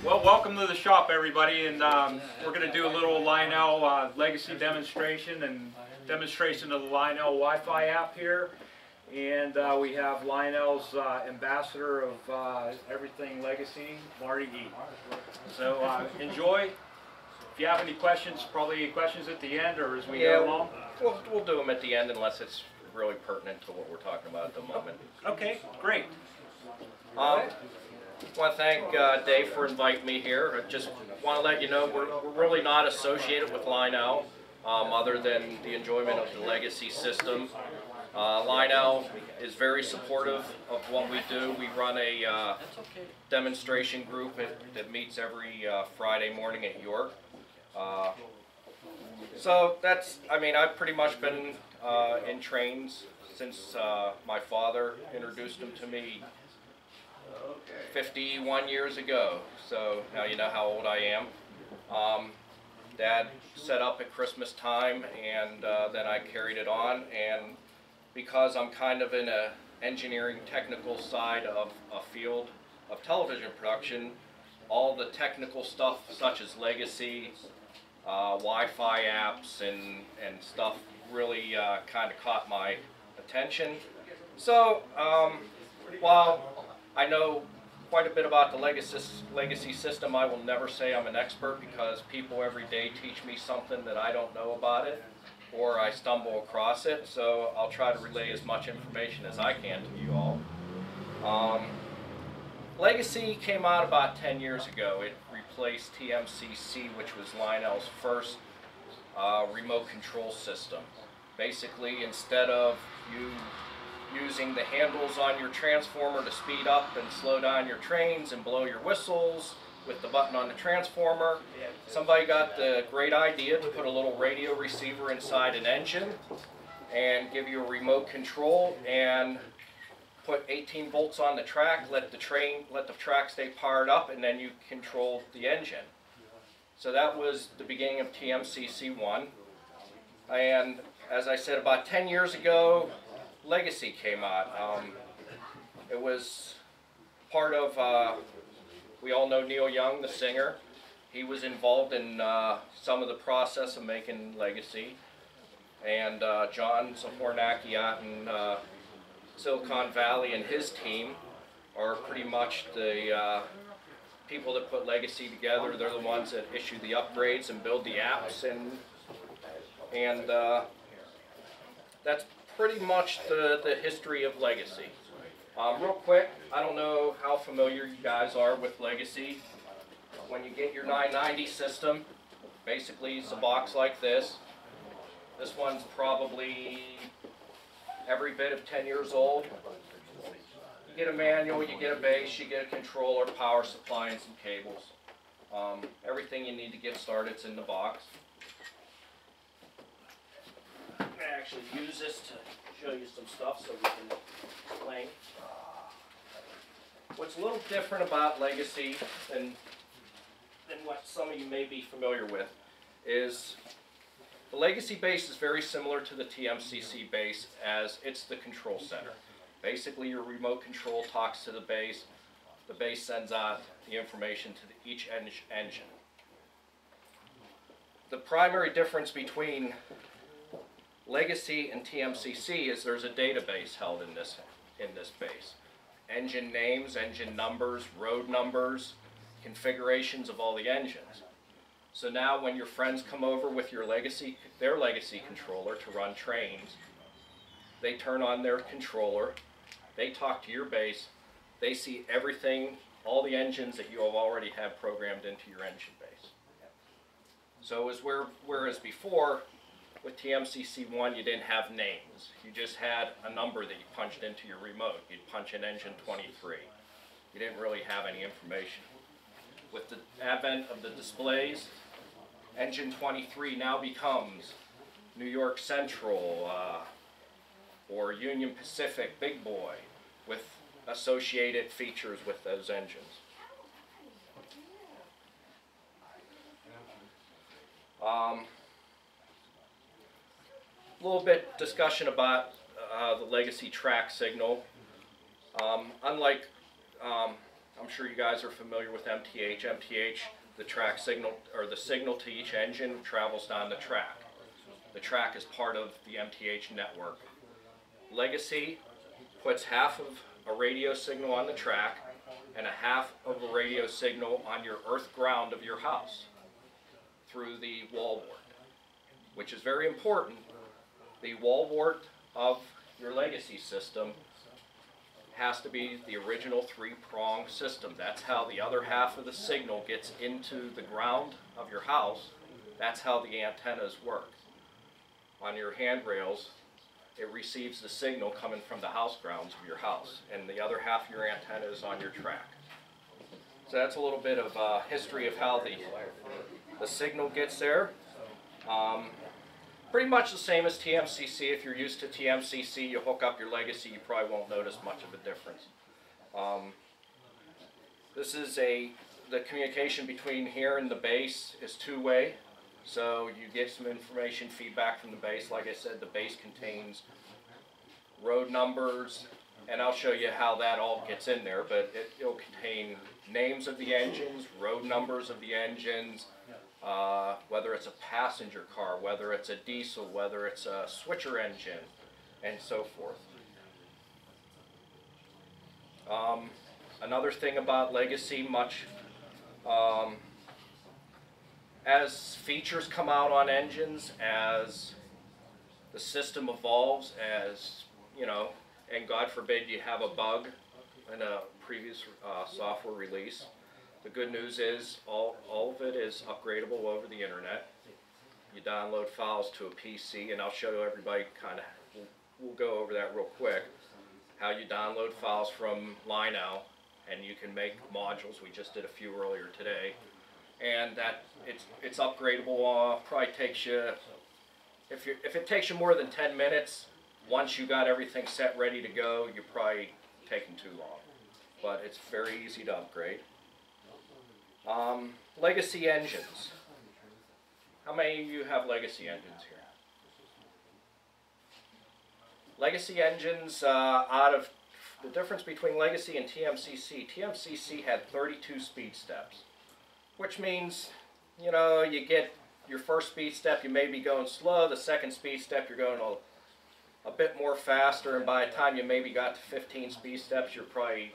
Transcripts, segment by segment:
Well, welcome to the shop, everybody, and we're going to do a little Lionel Legacy demonstration and demonstration of the Lionel Wi-Fi app here. And we have Lionel's ambassador of everything Legacy, MartyE. So enjoy. If you have any questions, probably questions at the end or as we go along. We'll do them at the end unless it's really pertinent to what we're talking about at the moment. Okay, great. I want to thank Dave for inviting me here. I just want to let you know we're really not associated with Lionel other than the enjoyment of the Legacy system. Lionel is very supportive of what we do. We run a demonstration group that meets every Friday morning at York. So that's, I mean, I've pretty much been in trains since my father introduced them to me 51 years ago, so now you know how old I am. Dad set up at Christmas time, and then I carried it on, and because I'm kind of in a engineering technical side of a field of television production, all the technical stuff such as Legacy, Wi-Fi apps and stuff really kind of caught my attention. So while I know quite a bit about the Legacy system, I will never say I'm an expert because people every day teach me something that I don't know about it or I stumble across it, so I'll try to relay as much information as I can to you all. Legacy came out about 10 years ago. It replaced TMCC, which was Lionel's first remote control system. Basically, instead of you using the handles on your transformer to speed up and slow down your trains and blow your whistles with the button on the transformer, somebody got the great idea to put a little radio receiver inside an engine and give you a remote control and put 18 volts on the track, let the track stay powered up, and then you control the engine. So that was the beginning of TMCC1. And as I said, about 10 years ago, Legacy came out. It was part of, we all know Neil Young, the singer. He was involved in some of the process of making Legacy. And John Zahornaki out in Silicon Valley and his team are pretty much the people that put Legacy together. They're the ones that issue the upgrades and build the apps, and that's pretty much the history of Legacy. Real quick, I don't know how familiar you guys are with Legacy. When you get your 990 system, basically it's a box like this. This one's probably every bit of 10 years old. You get a manual, you get a base, you get a controller, power supply, and some cables. Everything you need to get started is in the box. I'm going to actually use this to show you some stuff so we can explain. What's a little different about Legacy than what some of you may be familiar with is the Legacy base is very similar to the TMCC base, as it's the control center. Basically, your remote control talks to the base sends out the information to each engine. The primary difference between Legacy and TMCC is there's a database held in this base. Engine names, engine numbers, road numbers, configurations of all the engines. So now when your friends come over with their Legacy controller to run trains, they turn on their controller, they talk to your base, they see everything, all the engines that you have already have programmed into your engine base. So whereas before, with TMCC1 you didn't have names. You just had a number that you punched into your remote. You'd punch in engine 23. You didn't really have any information. With the advent of the displays, engine 23 now becomes New York Central or Union Pacific Big Boy with associated features with those engines. A little bit discussion about the Legacy track signal. Unlike I'm sure you guys are familiar with MTH. MTH, the track signal, or the signal to each engine travels down the track. The track is part of the MTH network. Legacy puts half of a radio signal on the track and a half of a radio signal on your earth ground of your house through the wallboard, which is very important. The wallboard of your Legacy system has to be the original 3-prong system. That's how the other half of the signal gets into the ground of your house. That's how the antennas work. On your handrails, it receives the signal coming from the house grounds of your house, and the other half of your antenna is on your track. So that's a little bit of history of how the signal gets there. Pretty much the same as TMCC. If you're used to TMCC, you hook up your Legacy, you probably won't notice much of a difference. This is the communication between here and the base is two-way. So you get some information feedback from the base. Like I said, the base contains road numbers, and I'll show you how that all gets in there, but it'll contain names of the engines, road numbers of the engines, whether it's a passenger car, whether it's a diesel, whether it's a switcher engine, and so forth. Another thing about Legacy, as features come out on engines, as the system evolves, as you know, and God forbid you have a bug in a previous software release, the good news is all of it is upgradable over the internet. You download files to a PC, and I'll show everybody we'll go over that real quick, how you download files from Lionel, and you can make modules. We just did a few earlier today. And that it's upgradable. Probably takes you, if it takes you more than 10 minutes, once you got everything set ready to go, you're probably taking too long. But it's very easy to upgrade. Legacy engines. How many of you have Legacy engines here? Legacy engines, out of the difference between Legacy and TMCC, TMCC had 32 speed steps. Which means, you know, you get your first speed step, you may be going slow. The second speed step, you're going a bit more faster. And by the time you maybe got to 15 speed steps, you're probably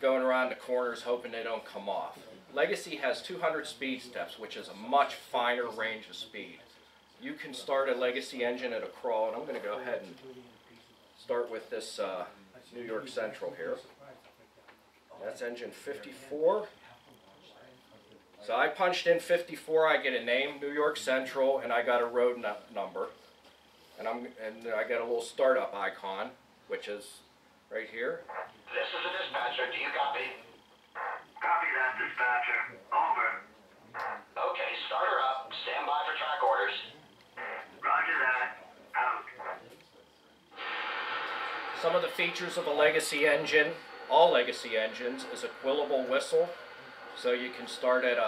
going around the corners hoping they don't come off. Legacy has 200 speed steps, which is a much finer range of speed. You can start a Legacy engine at a crawl, and I'm going to go ahead and start with this New York Central here. That's engine 54. So I punched in 54, I get a name, New York Central, and I got a road number. And I got a little startup icon, which is right here. This is the dispatcher. Do you copy? Copy that, dispatcher. Over. Okay, start her up. Stand by for track orders. Roger that. Out. Some of the features of a Legacy engine, all Legacy engines, is a quillable whistle. So you can start at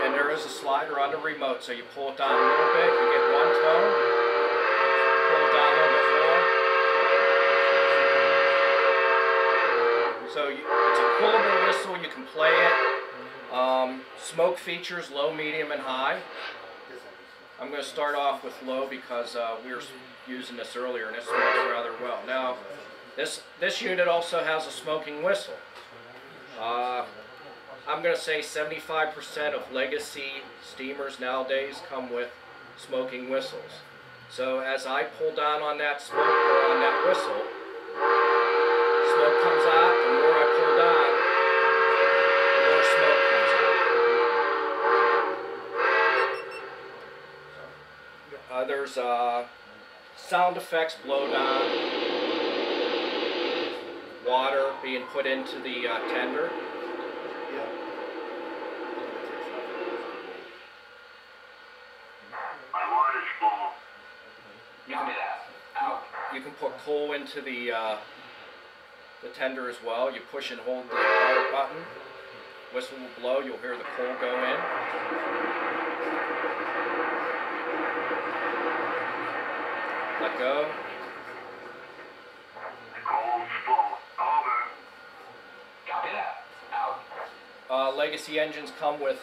and there is a slider on the remote, so you pull it down a little bit, you get one tone, pull it down a little bit more. So it's a quillable whistle, you can play it. Smoke features, low, medium, and high. I'm going to start off with low because we were using this earlier and it smokes rather well. Now, this unit also has a smoking whistle. I'm going to say 75% of Legacy steamers nowadays come with smoking whistles. So as I pull down on that smoke or on that whistle, smoke comes out. The more I pull down, the more smoke comes out. There's sound effects, blow down, water being put into the tender. My water's full. You can put coal into the tender as well. You push and hold the start button. Whistle will blow. You'll hear the coal go in. Let go. The coal's full. Over. Legacy engines come with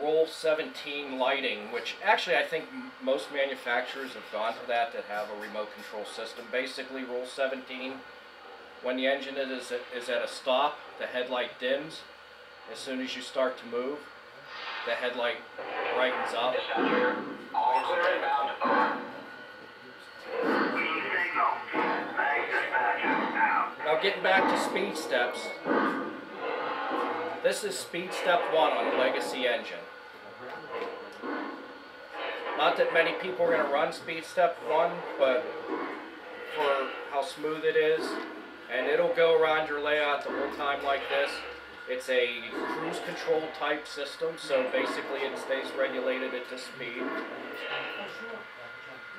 Roll 17 lighting, which actually I think most manufacturers have gone to that have a remote control system. Basically, Roll 17, when the engine is at a stop, the headlight dims. As soon as you start to move, the headlight brightens up. Dispatcher, all clear inbound. Over. Green signal. Thanks, dispatcher. Out. Now getting back to speed steps, this is speed step 1 on a Legacy engine. Not that many people are going to run speed step 1, but for how smooth it is, and it'll go around your layout the whole time like this. It's a cruise control type system, so basically it stays regulated at this speed.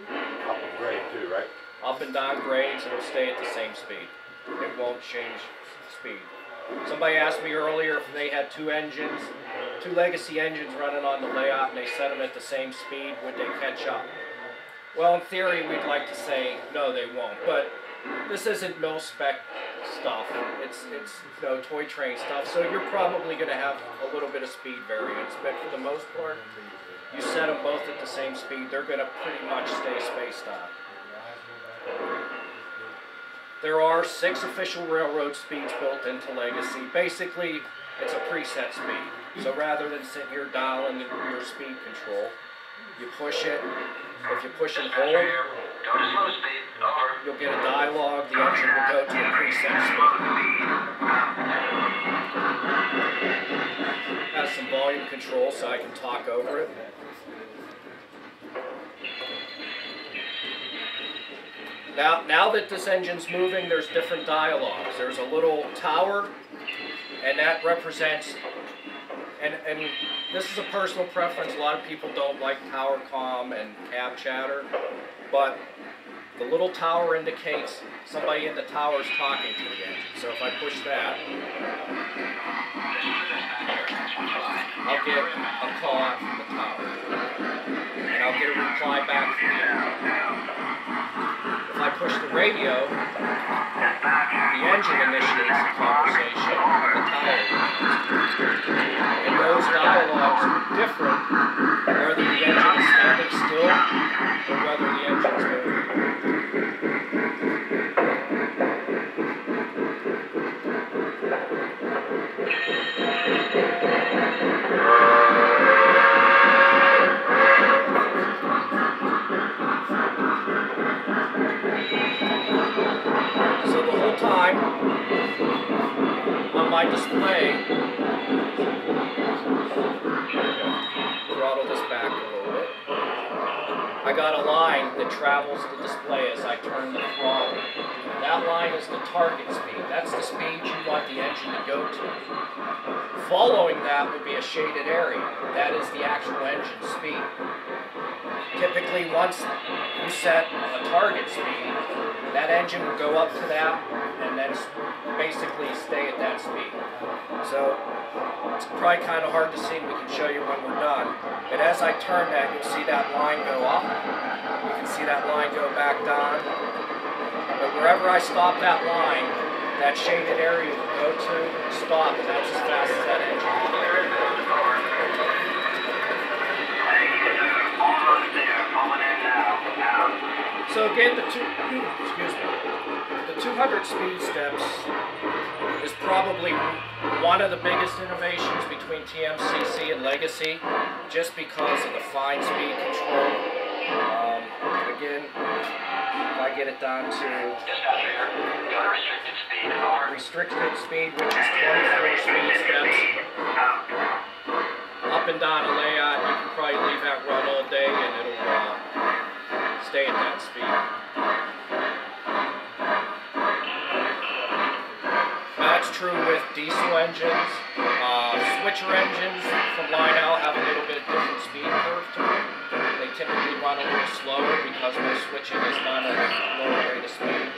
Up and grade too, right? Up and down grades, it'll stay at the same speed. It won't change speed. Somebody asked me earlier if they had two Legacy engines running on the layout and they set them at the same speed, would they catch up? Well, in theory, we'd like to say no, they won't, but this isn't mil-spec stuff. It's toy train stuff, so you're probably going to have a little bit of speed variance, but for the most part, you set them both at the same speed, they're going to pretty much stay spaced out. There are 6 official railroad speeds built into Legacy. Basically, it's a preset speed. So rather than sit here dialing your speed control, you push it. If you push and hold, Dispatcher here. Go to slow speed. Over. you'll get a dialogue. The engine will go to a preset speed. Has some volume control so I can talk over it. Now that this engine's moving, there's different dialogues. There's a little tower, and that represents, and this is a personal preference, a lot of people don't like tower comm and cab chatter, but the little tower indicates somebody in the tower is talking to the engine. So if I push that, I'll get a call out from the tower, and I'll get a reply back from the If I push the radio, the engine initiates the conversation with the tower. And those dialogues are different whether the engine is standing still or whether the engine is moving. So the whole time on my display, throttle this back a little bit, I got a line that travels the display as I turn the throttle. That line is the target speed. That's the speed you want the engine to go to. Following that would be a shaded area. That is the actual engine speed. Typically, once you set a target speed, that engine will go up to that and then basically stay at that speed. So it's probably kind of hard to see. We can show you when we're done. But as I turn that, you'll see that line go up. You can see that line go back down. But wherever I stop that line, that shaded area will go to stop, and that's as fast as that engine can go. So again, the 200 speed steps is probably one of the biggest innovations between TMCC and Legacy, just because of the fine speed control. Again, if I get it down to restricted speed, which is 24 speed steps, up and down a layout, you can probably leave that run all day and it'll stay at that speed. That's true with diesel engines. Switcher engines from Lionel have a little bit different speed curve to them. They typically run a little slower because most switching is done at a lower rate of speed.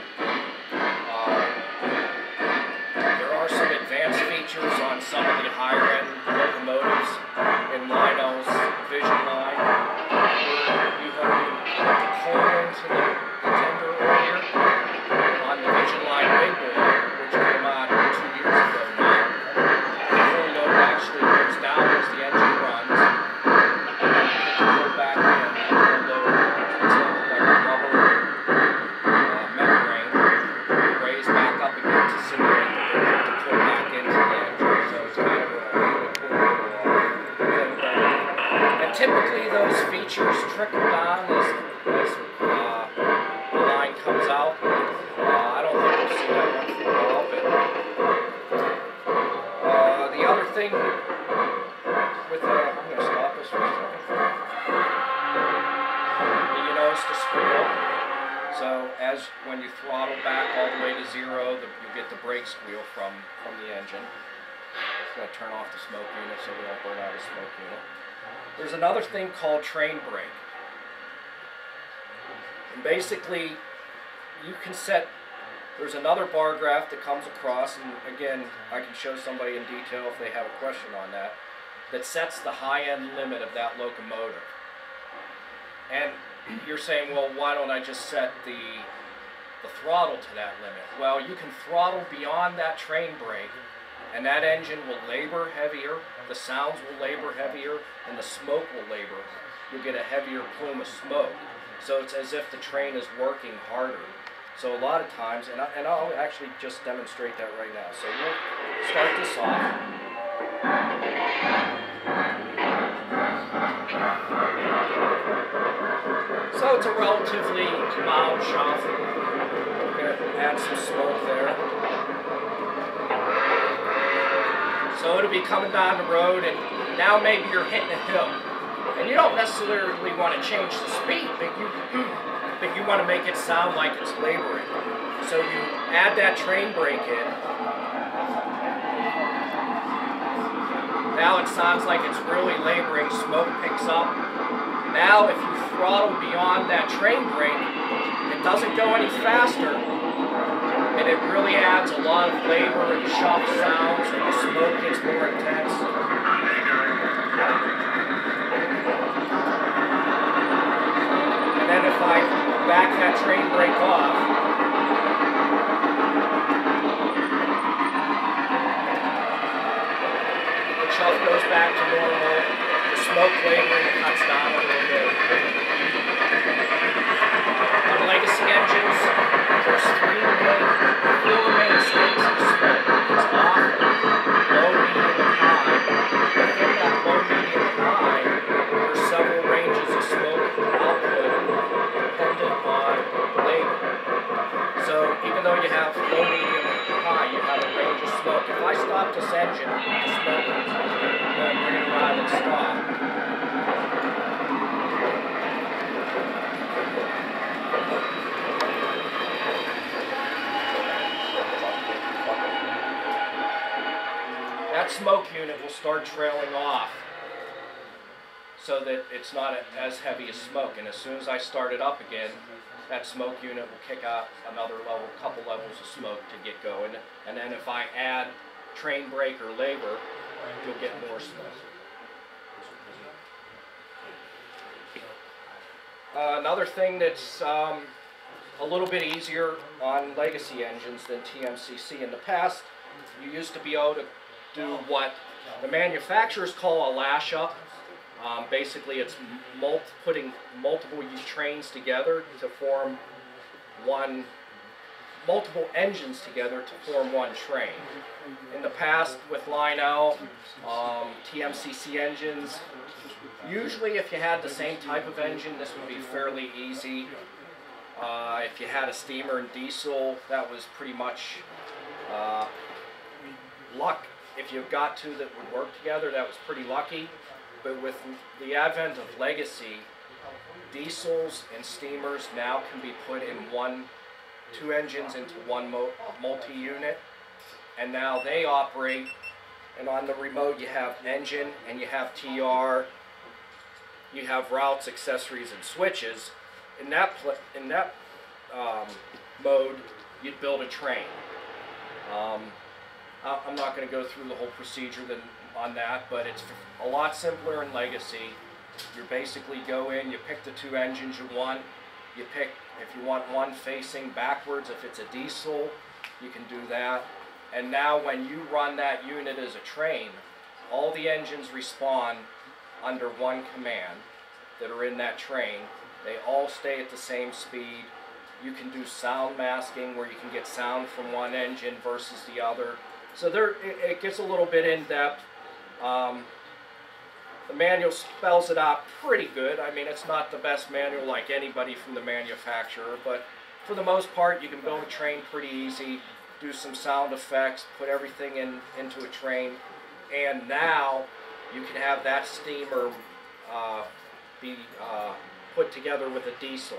There are some advanced features on some of the higher end locomotives in Lionel's Vision line. You heard the pull into the tender earlier on the Vision line big board, which came out 2 years ago now. The full load actually out. I don't think we'll see that one for a while, but the other thing with I'm going to stop this for a second. You notice the squeal. So when you throttle back all the way to 0, you get the brake squeal from the engine. Just going to turn off the smoke unit so we don't burn out the smoke unit. There's another thing called train brake. And basically, you can set, there's another bar graph that comes across, and again, I can show somebody in detail if they have a question on that, that sets the high-end limit of that locomotive. And you're saying, well, why don't I just set the throttle to that limit? Well, you can throttle beyond that train brake, and that engine will labor heavier, the sounds will labor heavier, and the smoke will labor. You'll get a heavier plume of smoke. So it's as if the train is working harder. So a lot of times, and I'll actually just demonstrate that right now. So we'll start this off. So it's a relatively mild shuff. We're going to add some smoke there. So it'll be coming down the road, and now maybe you're hitting a hill. And you don't necessarily want to change the speed, but you want to make it sound like it's laboring. So you add that train brake in. Now it sounds like it's really laboring, smoke picks up. Now if you throttle beyond that train brake, it doesn't go any faster, and it really adds a lot of labor and shuff sounds, and the smoke gets more intense. And then if I back that train brake off, the chuff goes back to normal, the smoke laboring cuts down a little bit. On legacy engines, there's four main states of smoke. It's off, low, medium, and high. Within that low, medium, and high, there's several ranges of smoke output dependent on labor. So even though you have low, medium, and high, you have a range of smoke. If I stop this engine, the smoke will bring it around and stop. That smoke unit will start trailing off so that it's not as heavy as smoke. And as soon as I start it up again, that smoke unit will kick out another couple levels of smoke to get going. And then if I add train brake or labor, you'll get more smoke. Another thing that's a little bit easier on legacy engines than TMCC. In the past, you used to be able to do what the manufacturers call a lash up. Basically, it's putting multiple trains together to form multiple engines together to form one train. In the past, with Lionel, TMCC engines, usually if you had the same type of engine, this would be fairly easy. If you had a steamer and diesel, that was pretty much luck. If you got two that would work together, that was pretty lucky. But with the advent of legacy, diesels and steamers now can be put in two engines into one multi-unit, and now they operate, and on the remote you have engine and you have TR, you have routes, accessories, and switches. In that mode, you'd build a train. I'm not going to go through the whole procedure on that, but it's a lot simpler in legacy. You basically go in, you pick the two engines you want. You pick, if you want one facing backwards, if it's a diesel, you can do that. And now when you run that unit as a train, all the engines respawn under one command that are in that train. They all stay at the same speed. You can do sound masking where you can get sound from one engine versus the other. So it gets a little bit in depth. The manual spells it out pretty good. I mean, it's not the best manual like anybody from the manufacturer, but for the most part, you can build a train pretty easy, do some sound effects, put everything into a train, and now you can have that steamer be put together with a diesel.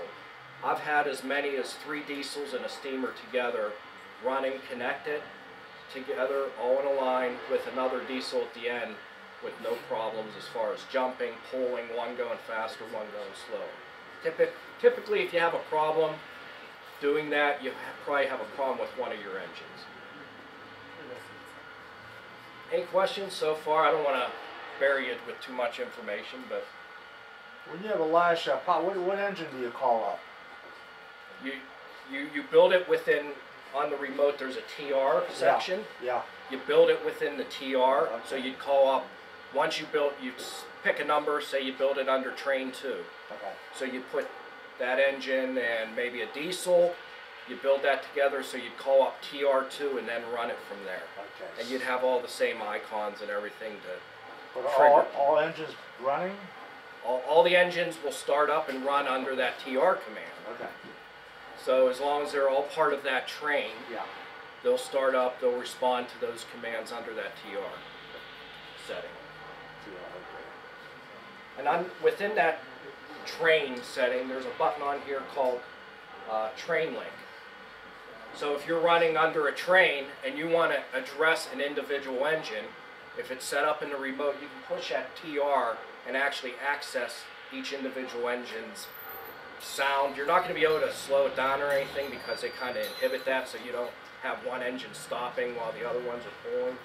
I've had as many as 3 diesels and a steamer together running, connected together, all in a line with another diesel at the end with no problems as far as jumping, pulling, one going faster, one going slow. Typically, if you have a problem doing that, you probably have a problem with one of your engines. Any questions so far? I don't want to bury it with too much information, but When you have a lash up, what engine do you call up? you build it within, on the remote there's a TR section. Yeah. You build it within the TR, so you'd call up, once you build, you pick a number, say you build it under train 2. Okay. So you put that engine and maybe a diesel, you build that together, so you'd call up TR2 and then run it from there. Okay. And you'd have all the same icons and everything to But trigger. all engines running? All the engines will start up and run under that TR command. Okay. So as long as they're all part of that train, Yeah. they'll start up, they'll respond to those commands under that TR setting. And within that train setting, there's a button on here called Train Link. So if you're running under a train and you want to address an individual engine, if it's set up in the remote, you can push that TR and actually access each individual engine's sound. You're not going to be able to slow it down or anything because they kind of inhibit that, so you don't have one engine stopping while the other ones are pulling.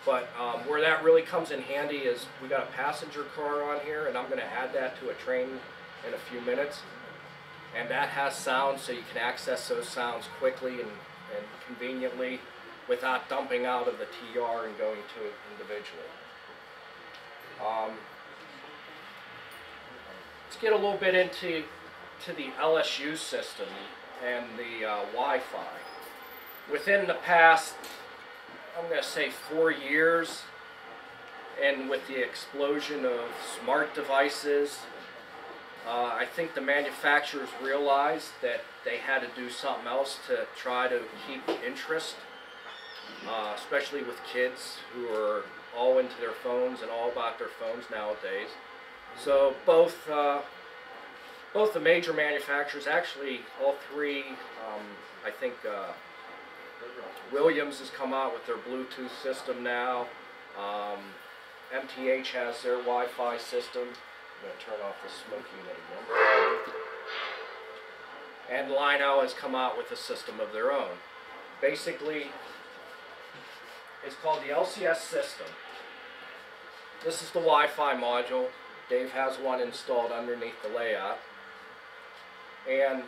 But where that really comes in handy is we got a passenger car on here, and I'm going to add that to a train in a few minutes. And that has sound, so you can access those sounds quickly and conveniently without dumping out of the TR and going to it individually. Let's get a little bit into the LSU system and the Wi-Fi. Within the past, I'm going to say 4 years, and with the explosion of smart devices, I think the manufacturers realized that they had to do something else to try to keep interest, especially with kids who are all into their phones and all about their phones nowadays. So both the major manufacturers, actually all 3, I think Williams has come out with their Bluetooth system now. MTH has their Wi-Fi system. I'm going to turn off the smoke unit again. And Lionel has come out with a system of their own. Basically, it's called the LCS system. This is the Wi-Fi module. Dave has one installed underneath the layout. And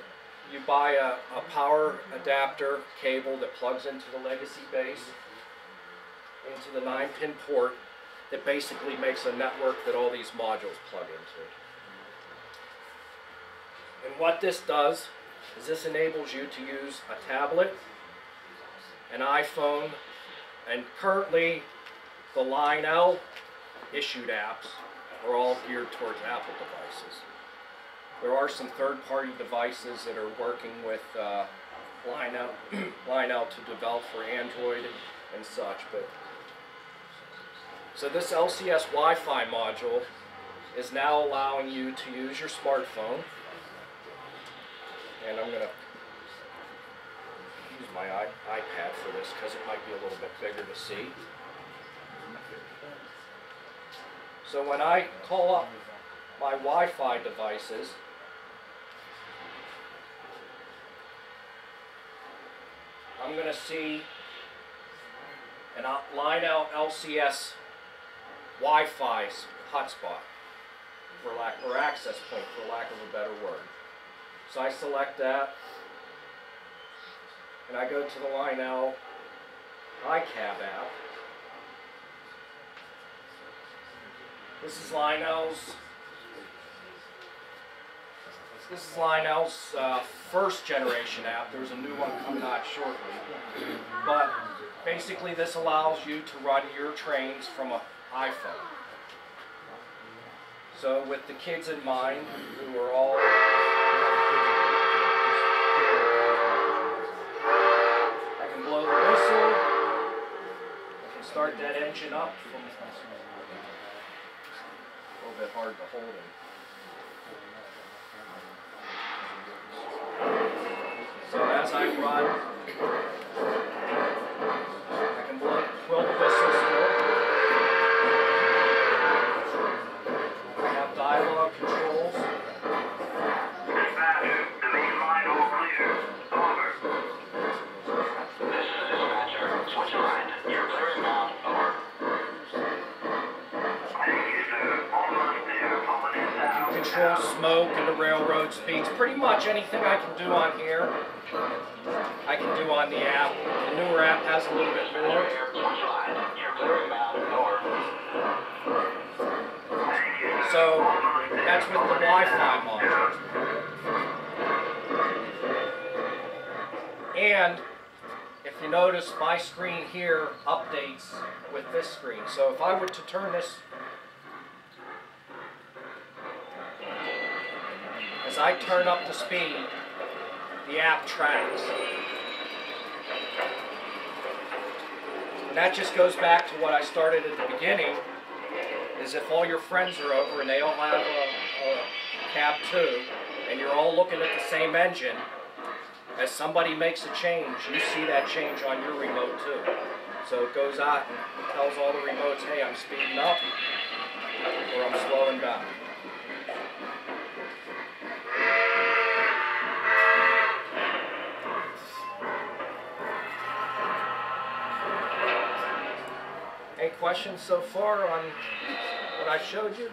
you buy a power adapter cable that plugs into the Legacy base, into the 9-pin port, that basically makes a network that all these modules plug into. And what this does is this enables you to use a tablet, an iPhone, and currently the Lionel issued apps are all geared towards Apple devices. There are some third-party devices that are working with Lionel to develop for Android and such. But so this LCS Wi-Fi module is now allowing you to use your smartphone, and I'm going to use my iPad for this because it might be a little bit bigger to see. So when I call up my Wi-Fi devices, I'm going to see an Lionel LCS Wi-Fi hotspot, or access point, for lack of a better word. So I select that, and I go to the Lionel iCab app. This is Lionel's first generation app. There's a new one coming out shortly. But basically this allows you to run your trains from an iPhone. So with the kids in mind, who are all start that engine up. A little bit hard to hold it. So as I run, I can blow the whistle still. I have dialogue controls. Dispatch, the main line all clear. Over. This is dispatcher. Switch line. You're clear inbound. Over. Thank you, sir. Almost there. Pulling in now. Control smoke and the railroad speeds. Pretty much anything I can do on here, I can do on the app. The newer app has a little bit more. Switch line. You're clear inbound. Over. Thank you, sir. So that's with the Wi-Fi model. And if you notice, my screen here updates with this screen. So if I were to turn this, as I turn up the speed, the app tracks. And that just goes back to what I started at the beginning, is if all your friends are over and they all have a cab too, and you're all looking at the same engine, as somebody makes a change, you see that change on your remote too. So it goes out and tells all the remotes, hey, I'm speeding up, or I'm slowing down. Any questions so far on what I showed you?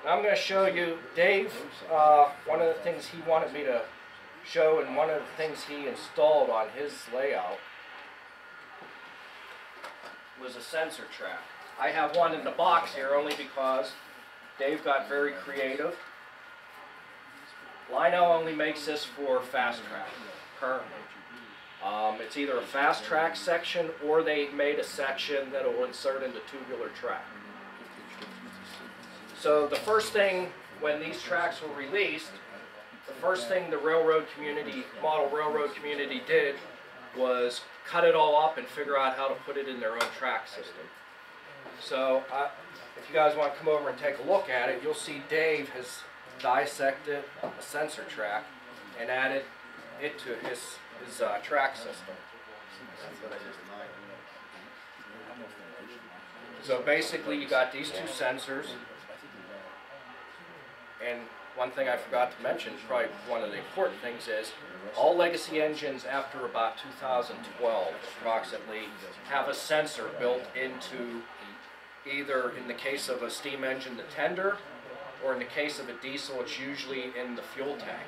Now I'm going to show you Dave, one of the things he wanted me to show and one of the things he installed on his layout was a sensor track. I have one in the box here only because Dave got very creative. Lionel only makes this for fast track currently. It's either a fast track section or they made a section that will insert into tubular track. So the first thing when these tracks were released, the first thing the railroad community, model railroad community did was cut it all up and figure out how to put it in their own track system. So if you guys want to come over and take a look at it, you'll see Dave has dissected a sensor track and added it to his track system. So basically you got these two sensors, and one thing I forgot to mention, probably one of the important things, is all legacy engines after about 2012 approximately have a sensor built into either, in the case of a steam engine, the tender, or in the case of a diesel, it's usually in the fuel tank.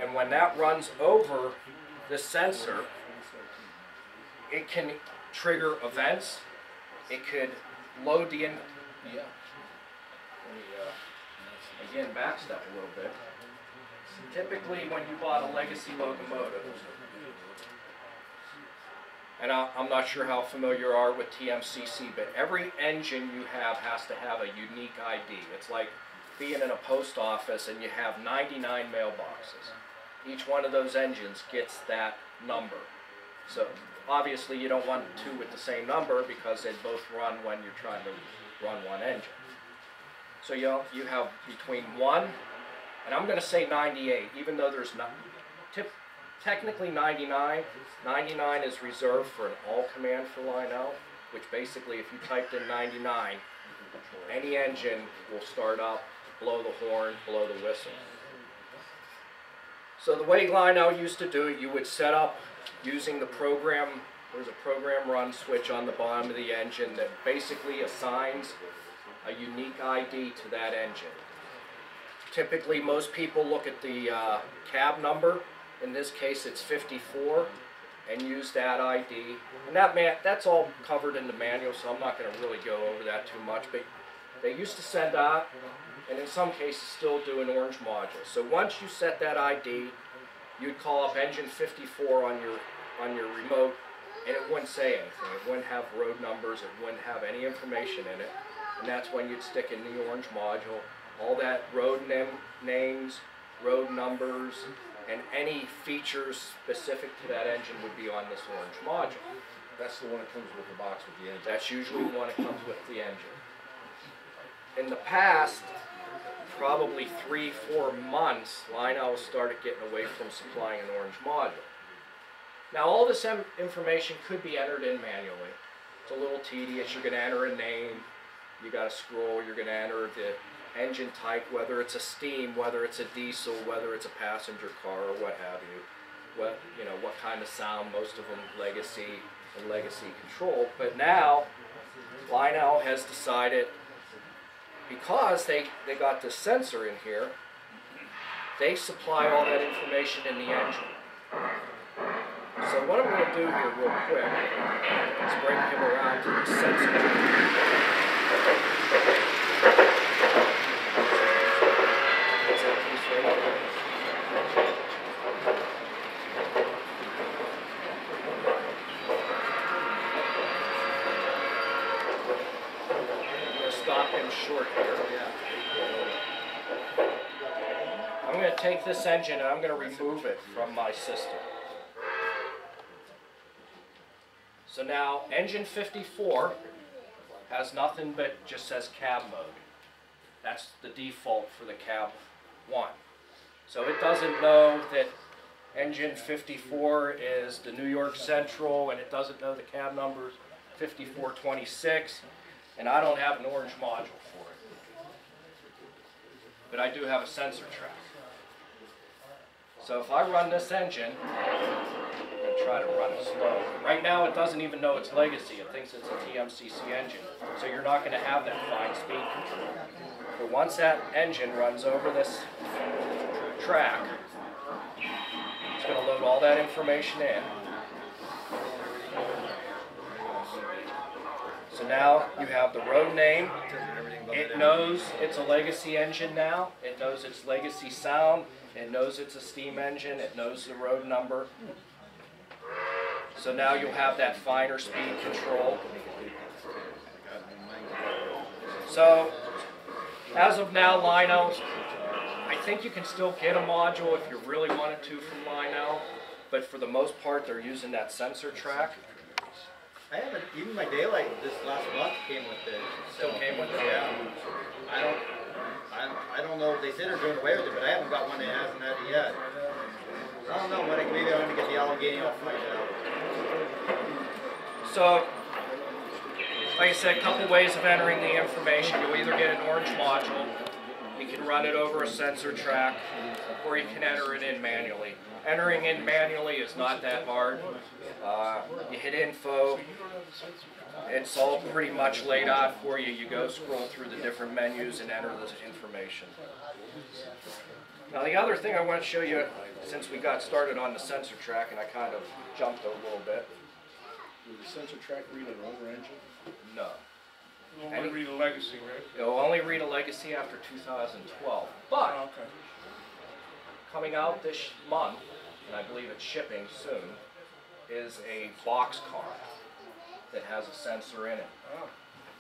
And when that runs over this sensor, it can trigger events. It could load the again, backstep a little bit. Typically, when you bought a legacy locomotive, and I'm not sure how familiar you are with TMCC, but every engine you have has to have a unique ID. It's like being in a post office and you have 99 mailboxes. Each one of those engines gets that number. So obviously you don't want two with the same number because they both run when you're trying to run one engine. So you have between 1 and I'm going to say 98, even though there's not technically 99. 99 is reserved for an all command for Lionel, which basically if you typed in 99, any engine will start up, blow the horn, blow the whistle. So the way Lionel used to do it, you would set up using the program. There's a program run switch on the bottom of the engine that basically assigns a unique ID to that engine. Typically most people look at the cab number. In this case it's 54, and use that ID. And that's all covered in the manual, so I'm not going to really go over that too much. But they used to send out, and in some cases still do, an orange module. So once you set that ID, you'd call up engine 54 on your remote, and it wouldn't say anything. It wouldn't have road numbers. It wouldn't have any information in it. And that's when you'd stick in the orange module. All that road names, road numbers, and any features specific to that engine would be on this orange module. That's the one that comes with the box with the engine. That's usually the one that comes with the engine. In the past, probably 3-4 months, Lionel started getting away from supplying an orange module. Now all this information could be entered in manually. It's a little tedious. You're going to enter a name, you got to scroll, you're going to enter the engine type, whether it's a steam, whether it's a diesel, whether it's a passenger car, or what have you. What kind of sound, most of them legacy and legacy control. But now Lionel has decided, because they got this sensor in here, they supply all that information in the engine. So what I'm going to do here real quick is bring him around to the sensor. Stop him short here. I'm going to take this engine and I'm going to remove it from my system. So now engine 54 has nothing but just says cab mode. That's the default for the cab 1. So it doesn't know that engine 54 is the New York Central, and it doesn't know the cab numbers 5426. And I don't have an orange module for it. But I do have a sensor track. So if I run this engine, I'm going to try to run it slow. Right now it doesn't even know it's legacy. It thinks it's a TMCC engine. So you're not going to have that fine speed control. But once that engine runs over this track, it's going to load all that information in. So now you have the road name. It knows it's a legacy engine now. It knows it's legacy sound. It knows it's a steam engine. It knows the road number. So now you'll have that finer speed control. So as of now, Lionel, I think you can still get a module if you really wanted to from Lionel. But for the most part, they're using that sensor track. I haven't, even my daylight this last month came with it. Still came with it? Yeah. I don't know, they said they're doing away with it, but I haven't got one that hasn't had it yet. I don't know, maybe I'm going to get the Allegheny, I'll find out. So, like I said, a couple ways of entering the information. You'll either get an orange module, you can run it over a sensor track, or you can enter it in manually. Entering in manually is not that hard. You hit info, it's all pretty much laid out for you. You go scroll through the different menus and enter this information. Now the other thing I want to show you, since we got started on the sensor track and I kind of jumped a little bit. Will the sensor track read an older engine? No. We'll only read a legacy, right? It'll only read a legacy after 2012. But coming out this month, and I believe it's shipping soon, is a box car that has a sensor in it.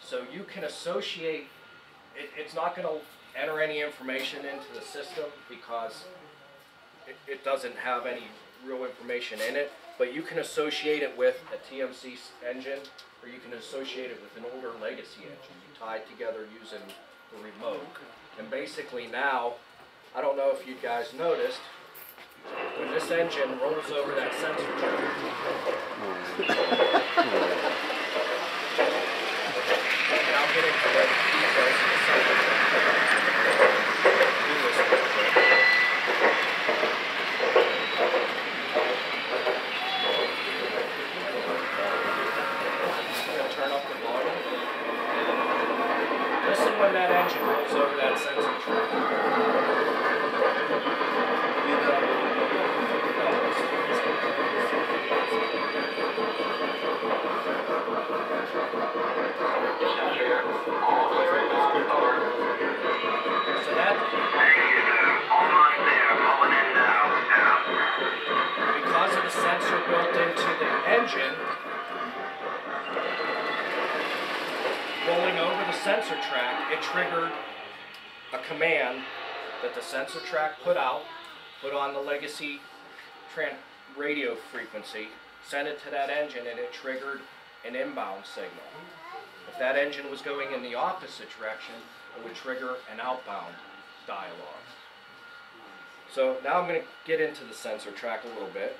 So you can associate, it's not going to enter any information into the system because it doesn't have any real information in it, but you can associate it with a TMC engine, or you can associate it with an older legacy engine. You tie it together using the remote. And basically now, I don't know if you guys noticed, when this engine rolls over that sensor track, and I'll get into the details in a second. Do this real quick. I'm going to turn up the volume. Listen when that engine rolls over that sensor track. So that, Almost there, pulling in now. because of the sensor built into the engine, rolling over the sensor track, it triggered a command that the sensor track put out put on the Legacy radio frequency, sent it to that engine, and it triggered an inbound signal. If that engine was going in the opposite direction, it would trigger an outbound dialogue. So now I'm going to get into the sensor track a little bit.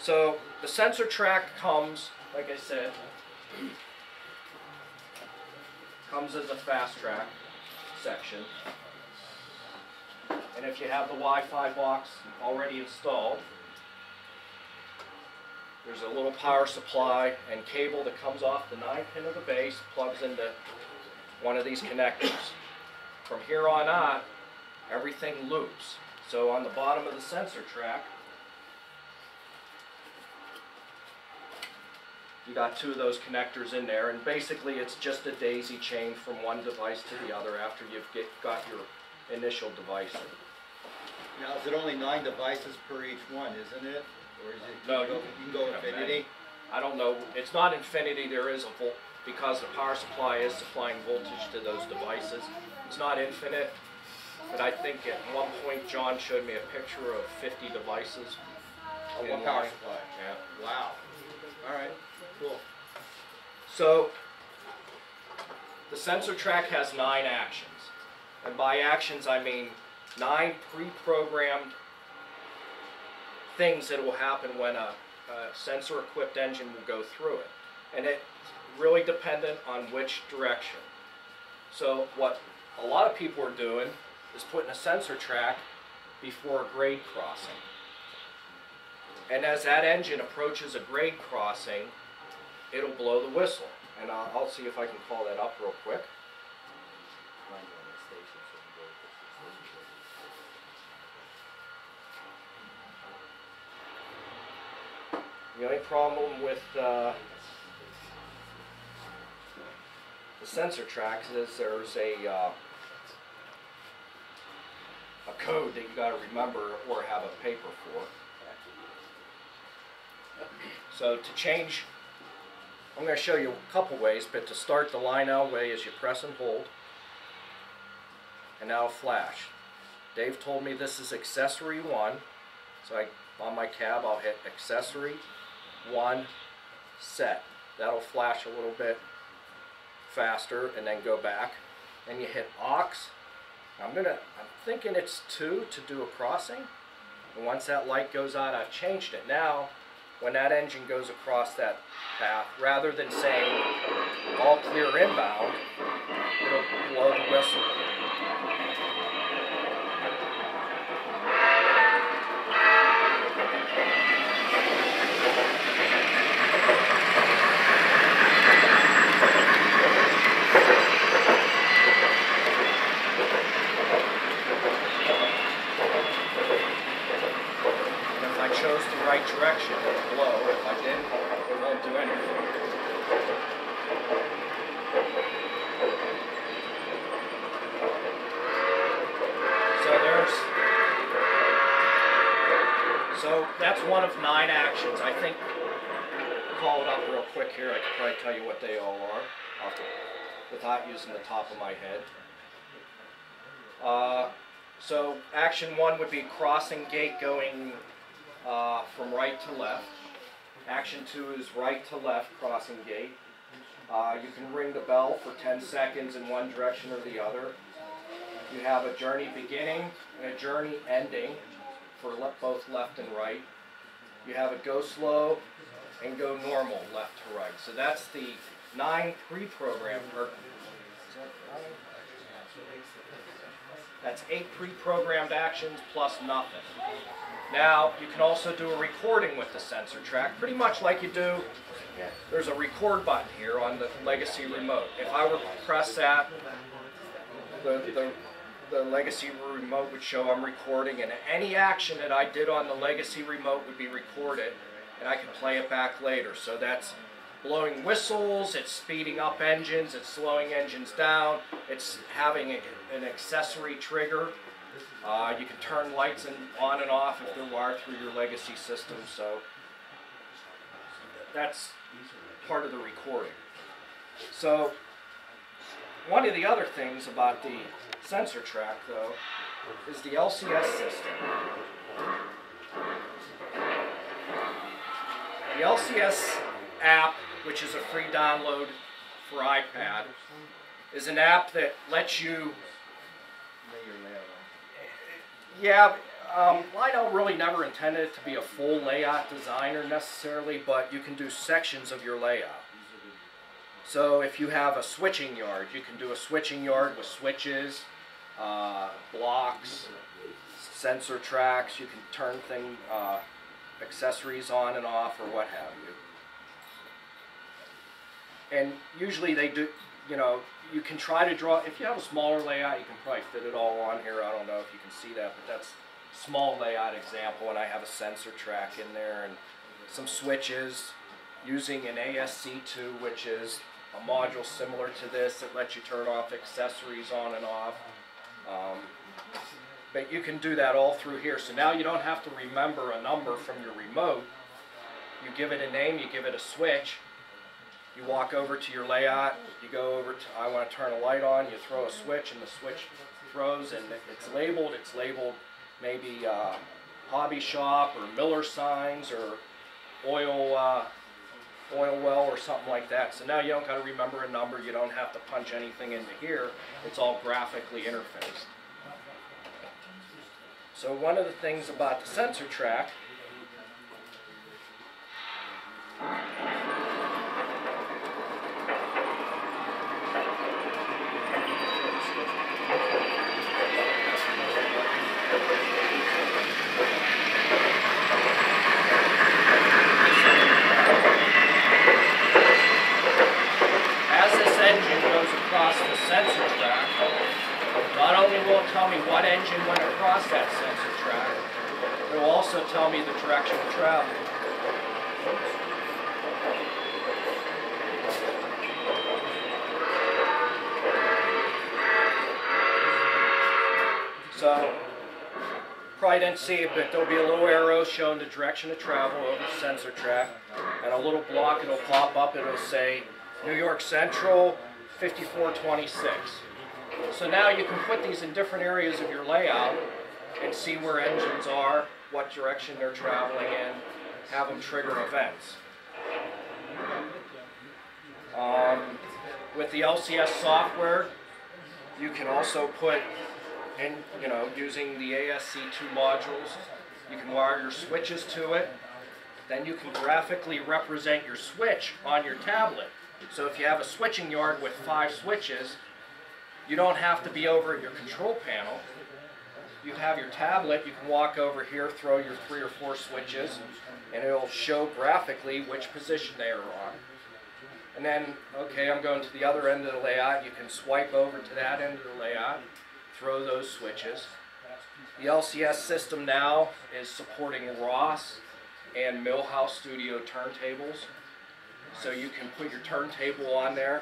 So the sensor track comes, like I said, comes as a fast track section. And if you have the Wi-Fi box already installed, there's a little power supply and cable that comes off the 9-pin of the base, plugs into one of these connectors. From here on out, everything loops. So on the bottom of the sensor track, you got 2 of those connectors in there, and basically it's just a daisy chain from one device to the other after you've got your initial device. Now, is it only 9 devices per each one, isn't it? Or is it, No, you can go infinity? I don't know. It's not infinity. There is a volt, because the power supply is supplying voltage to those devices. It's not infinite, but I think at one point John showed me a picture of 50 devices. Oh, in one power line. supply. Yeah. Wow. All right. Cool. So the sensor track has 9 actions, and by actions I mean 9 pre-programmed things that will happen when a sensor-equipped engine will go through it, and it's really dependent on which direction. So what a lot of people are doing is putting a sensor track before a grade crossing, and as that engine approaches a grade crossing, it'll blow the whistle, and I'll see if I can call that up real quick. The only problem with the sensor tracks is there's a code that you got to remember or have a paper for. So to change, I'm going to show you a couple ways, but to start the Lionel way is you press and hold, and now flash. Dave told me this is accessory 1, so on my cab I'll hit accessory 1 set. That'll flash a little bit faster and then go back. Then you hit aux. I'm thinking it's 2 to do a crossing. And once that light goes on, I've changed it. Now, when that engine goes across that path, rather than saying all clear inbound, it'll blow the whistle. Chose the right direction, it'll blow. If I didn't, it won't do anything. So that's one of 9 actions. I think, call it up real quick here, I could probably tell you what they all are without using the top of my head. So action 1 would be crossing gate going from right to left. Action 2 is right to left crossing gate. You can ring the bell for 10 seconds in one direction or the other. You have a journey beginning and a journey ending for both left and right. You have a go slow and go normal left to right. So that's the 9 pre-programmed, that's 8 pre-programmed actions plus nothing. Now, you can also do a recording with the sensor track, pretty much like you do. There's a record button here on the Legacy remote. If I were to press that, the Legacy remote would show I'm recording, and any action that I did on the Legacy remote would be recorded, and I could play it back later. So that's blowing whistles, it's speeding up engines, it's slowing engines down, it's having an accessory trigger. You can turn lights on and off if they're wired through your Legacy system, so that's part of the recording. So one of the other things about the sensor track, though, is the LCS system. The LCS app, which is a free download for iPad, is an app that lets you, Lionel really never intended it to be a full layout designer necessarily, but you can do sections of your layout. So if you have a switching yard, you can do a switching yard with switches, blocks, sensor tracks. You can turn accessories on and off or what have you. And usually they do, you can try to draw, if you have a smaller layout, you can probably fit it all on here. I don't know if you can see that, but that's a small layout example, and I have a sensor track in there and some switches using an ASC2, which is a module similar to this that lets you turn off accessories on and off. But you can do that all through here. So now you don't have to remember a number from your remote. You give it a name, you give it a switch. You walk over to your layout, you go over to, I want to turn a light on, you throw a switch and the switch throws, and it's labeled maybe hobby shop or Miller signs or oil well or something like that. So now you don't got to remember a number, you don't have to punch anything into here, it's all graphically interfaced. So one of the things about the sensor track tell me what engine went across that sensor track. It will also tell me the direction of travel. So, probably didn't see it, but there'll be a little arrow showing the direction of travel over the sensor track, and a little block, it'll pop up, it'll say New York Central 5426. So now you can put these in different areas of your layout and see where engines are, what direction they're traveling in, have them trigger events. With the LCS software, you can also put in, using the ASC2 modules, you can wire your switches to it. Then you can graphically represent your switch on your tablet. So if you have a switching yard with 5 switches, you don't have to be over at your control panel. You have your tablet, you can walk over here, throw your 3 or 4 switches, and it'll show graphically which position they are on. And then, okay, I'm going to the other end of the layout, you can swipe over to that end of the layout, throw those switches. The LCS system now is supporting Ross and Millhouse Studio turntables. So you can put your turntable on there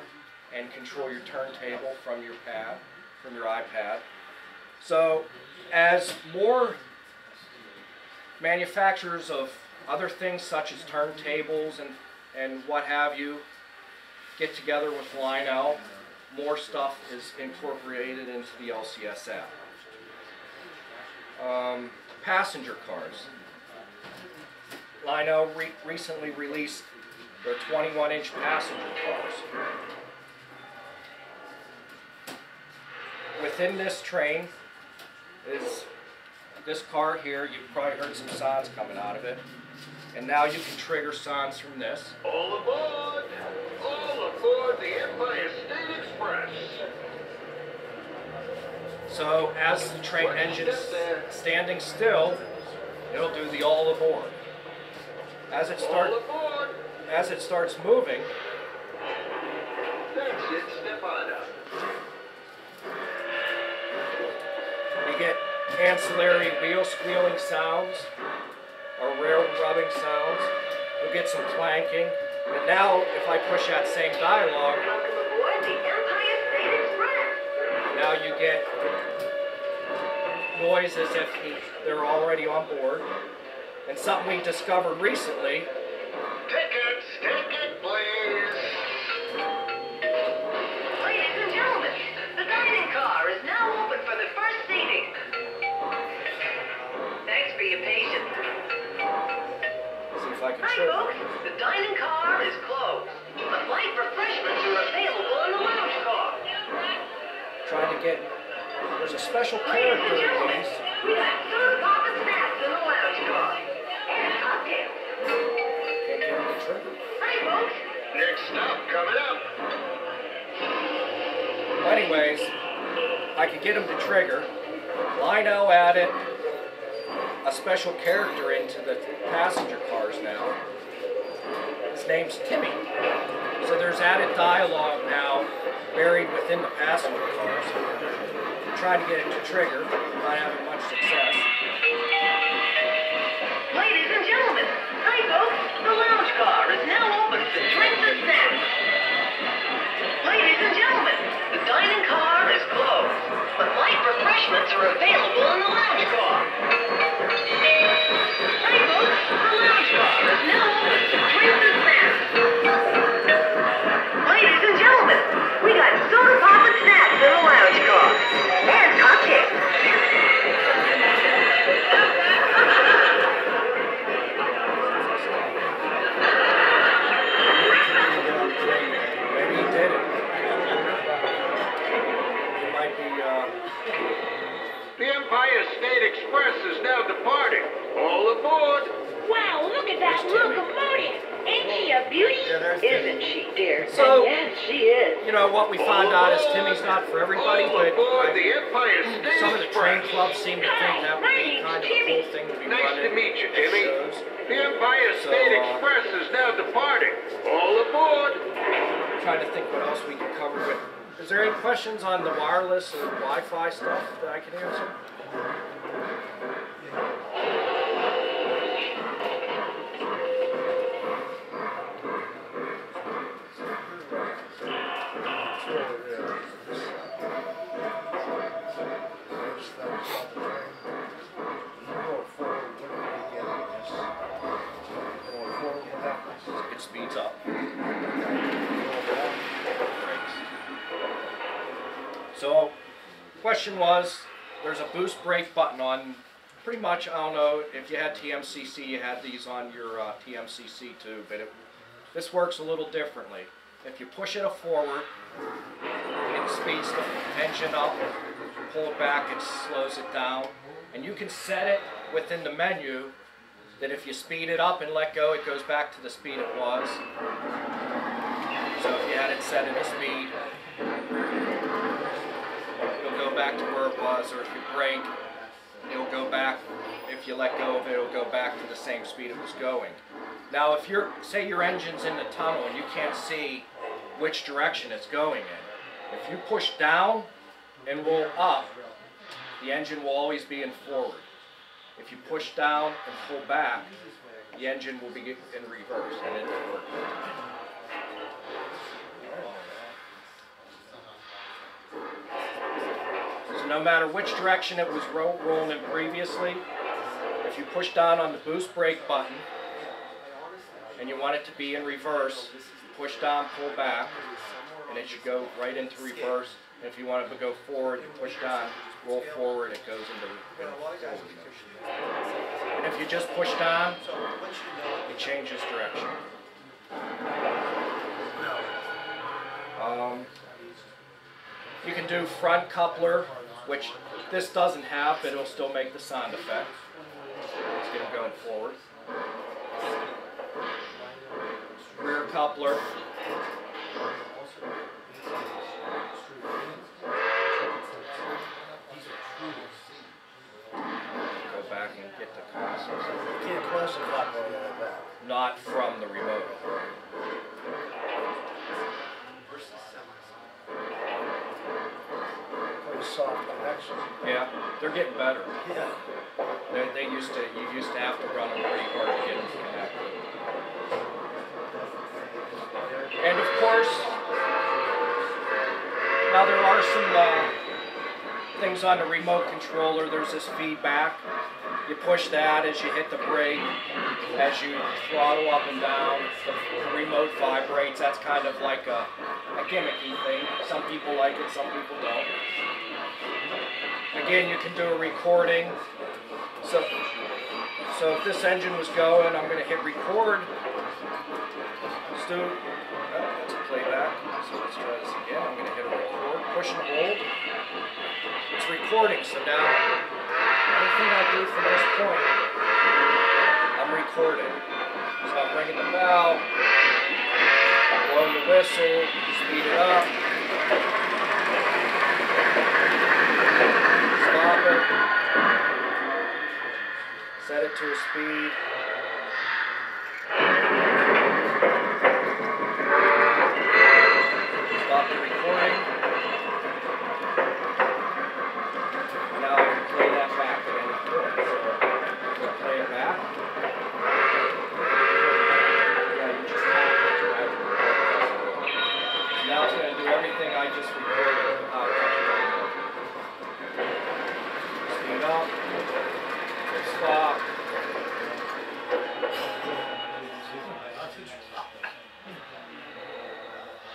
and control your turntable from your pad, from your iPad. So as more manufacturers of other things such as turntables and what have you get together with Lionel, more stuff is incorporated into the LCS app. Passenger cars. Lionel recently released their 21-inch passenger cars. Within this train is this car here. You've probably heard some sounds coming out of it. And now you can trigger sounds from this. All aboard! All aboard the Empire State Express! So as the train engine is standing still, it'll do the all aboard. As it starts moving, That's it, step on up. you get ancillary wheel squealing sounds or rail rubbing sounds. You'll get some clanking. But now, if I push that same dialogue, Welcome aboard the Empire State Express! now you get noise as if they're already on board. And something we discovered recently, Ticket, please! Ladies and gentlemen, the dining car is now open dining car is closed, but light refreshments are available in the lounge car. Trying to get, there's a special character in these. We got soda pop and snacks in the lounge car. And cocktails. Can't get them to trigger. Hi, folks. Next stop coming up. Well, anyways, I could get them to trigger. Lionel added a special character into the passenger cars now. His name's Timmy. So there's added dialogue now buried within the passenger cars. I'm trying to get it to trigger, not having much success. Ladies and gentlemen, hi folks, the lounge car is now open for drinks and snacks. Ladies and gentlemen, the dining car is closed, but light refreshments are available in the lounge car. Hi folks, the lounge car is now open for drinks and snacks. Ladies and gentlemen, we got soda pop and snacks in the lounge car. And cocktails. Maybe he did it. It might be, The Empire State Express is now departing. All aboard. Wow, look at that There's Timmy. locomotive! Ain't she a beauty? yeah, there's Timmy. Isn't she, dear? So- Yes, she is. You know, what we found out is Timmy's not for everybody, All but aboard the Empire State some of the train Express. clubs seem to think that would be kind of a cool thing to be Nice running to meet you, at Timmy. shows. The Empire So, State Express is now departing. All aboard. Trying to think what else we can cover with. Is there any questions on the wireless or Wi-Fi stuff that I can answer? It speeds up. So, question was, there's a boost brake button on, pretty much, I don't know, if you had TMCC, you had these on your TMCC too, but this works a little differently. If you push it forward, it speeds the engine up, pull it back, it slows it down, and you can set it within the menu that if you speed it up and let go, it goes back to the speed it was. So if you had it set at a speed, it'll go back to where it was, or if you brake, it'll go back, if you let go of it, it'll go back to the same speed it was going. Now if say your engine's in the tunnel and you can't see which direction it's going in, if you push down and roll up, the engine will always be in forward. If you push down and pull back, the engine will be in reverse, and it will work. So no matter which direction it was rolling in previously, if you push down on the boost brake button and you want it to be in reverse, push down, pull back, and it should go right into reverse. And if you want it to go forward, you push down, roll forward, it goes into forward motion. And if you just push down, it changes direction. You can do front coupler, which this doesn't have, but it'll still make the sound effect. Let's get them going forward. Rear coupler. Go back and get the console. You can't close the clock like that. Not from the remote. Pretty soft connection. Yeah, they're getting better. Yeah. You used to have to run them pretty hard to get them connected. And of course, now there are some things on the remote controller. There's this feedback. You push that as you hit the brake, as you throttle up and down, the remote vibrates. That's kind of like a gimmicky thing. Some people like it, some people don't. Again, you can do a recording. So if this engine was going, I'm going to hit record. do, that's a playback, so let's try this again. I'm going to hit a record, push and hold. It's recording, so now anything I do from this point, I'm recording. So I'm ringing the bell, blowing the whistle, speed it up, stop it, set it to a speed. Stop the recording. Now I can play that back at any point. So we'll play it back. Yeah, you just tap it to have it record. So now it's going to do everything I just recorded without touching the remote. Speed up. Stop.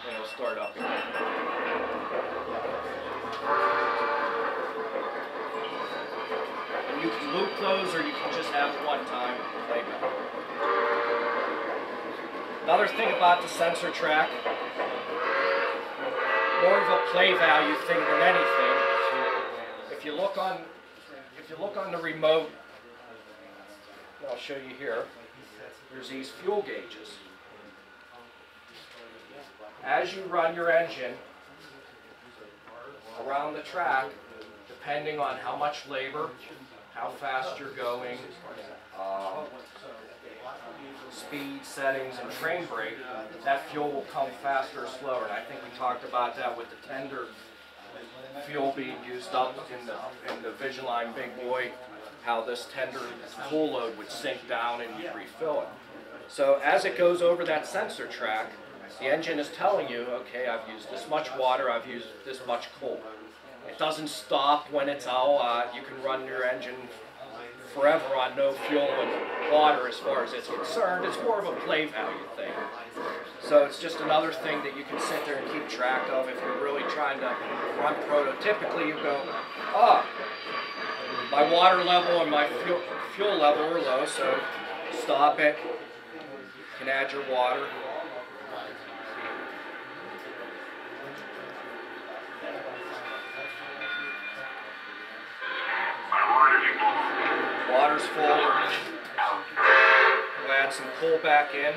And it'll start up again. And you can loop those, or you can just have one-time playback. Another thing about the sensor track, more of a play value thing than anything. If you look on the remote, I'll show you here. There's these fuel gauges. As you run your engine around the track, depending on how much labor, how fast you're going, speed settings and train brake, that fuel will come faster or slower. And I think we talked about that with the tender fuel being used up in the Vigiline Big Boy, how this tender full load would sink down and you'd refill it. So as it goes over that sensor track, the engine is telling you, okay, I've used this much water, I've used this much coal. It doesn't stop when it's all, you can run your engine forever on no fuel and water as far as it's concerned. It's more of a play value thing. So it's just another thing that you can sit there and keep track of if you're really trying to run prototypically. You go, my water level and my fuel level are low, so stop it. You can add your water. Water's full. We'll add some coal back in.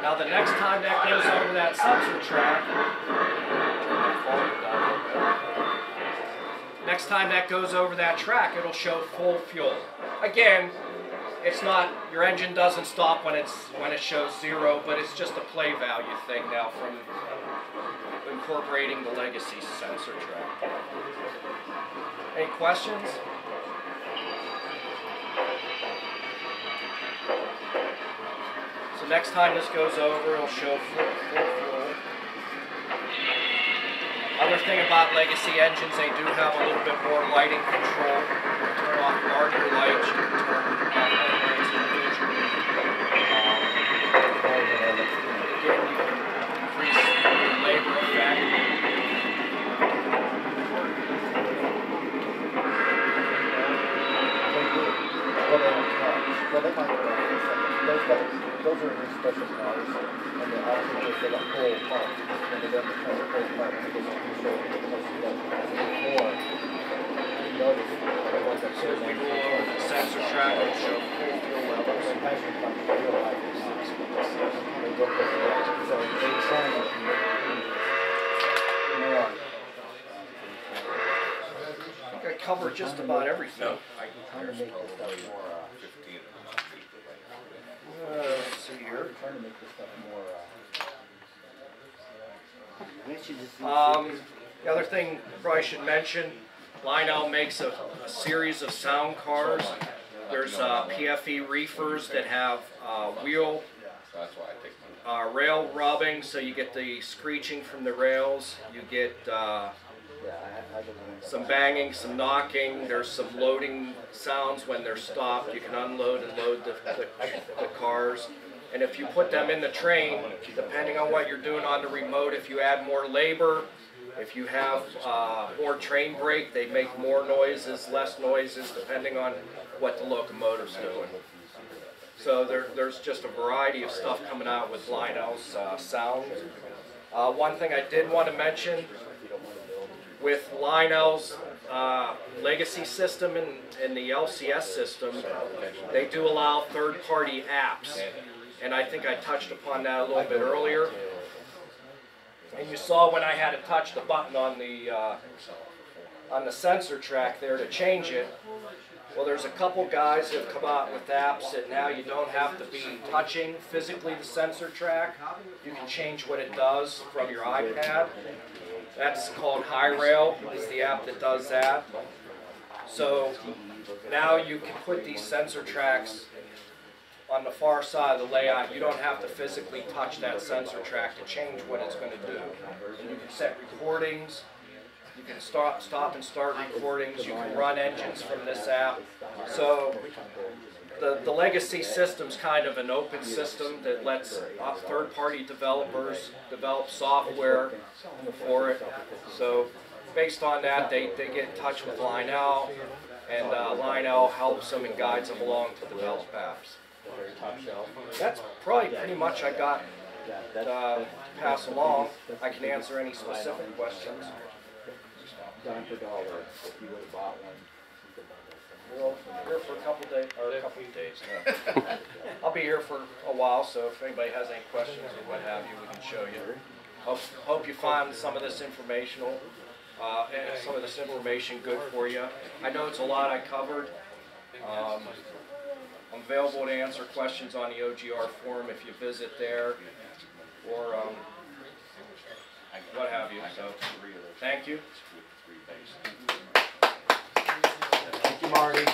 Now the next time that goes over that sensor track, next time that goes over that track, it'll show full fuel. Again, it's not, your engine doesn't stop when it shows 0, but it's just a play value thing now from incorporating the Legacy sensor track. Any questions? So next time this goes over, it'll show full fuel. Other thing about Legacy engines, they do have a little bit more lighting control. Turn off larger lights, you can turn off headlights individually. Again, you can increase the labor effect. Those are in special cars, and they also just get a whole pump, and they don't turn the whole pump, and they just control it because you don't before. You notice the ones that So as we go over the sensor track, it'll show full fuel levels. the passion comes real high. They go for that. So they're trying to more. I think I covered just about everything. Trying to make this stuff more. Let's see here. Trying to make this stuff more. The other thing I probably should mention, Lionel makes a series of sound cars. There's PFE reefers that have wheel rail rubbing, so you get the screeching from the rails. You get some banging, some knocking. There's some loading sounds when they're stopped. You can unload and load the cars. And if you put them in the train, depending on what you're doing on the remote, if you add more labor, If you have more train brake, they make more noises, less noises, depending on what the locomotive's doing. So there's just a variety of stuff coming out with Lionel's sound. One thing I did want to mention, with Lionel's Legacy System and the LCS system, they do allow third-party apps. And I think I touched upon that a little bit earlier. And you saw when I had to touch the button on the sensor track there to change it. Well, there's a couple guys that have come out with apps that now you don't have to be touching physically the sensor track. You can change what it does from your iPad. That's called HighRail, is the app that does that. So now you can put these sensor tracks on the far side of the layout. You don't have to physically touch that sensor track to change what it's going to do. And you can set recordings. You can stop and start recordings. You can run engines from this app. So the Legacy System's kind of an open system that lets third-party developers develop software for it. So based on that, they get in touch with Lionel, and Lionel helps them and guides them along to develop apps. That's probably pretty much I got to pass along. I can answer any specific questions. Dime per dollar if you would have bought one. We'll be here for a couple days, or a couple of days. No. I'll be here for a while, so if anybody has any questions or what have you, we can show you. Hope you find some of this informational, and some of this information good for you. I know it's a lot I covered. I'm available to answer questions on the OGR forum if you visit there, or what have you. So, thank you. Thank you, Marty.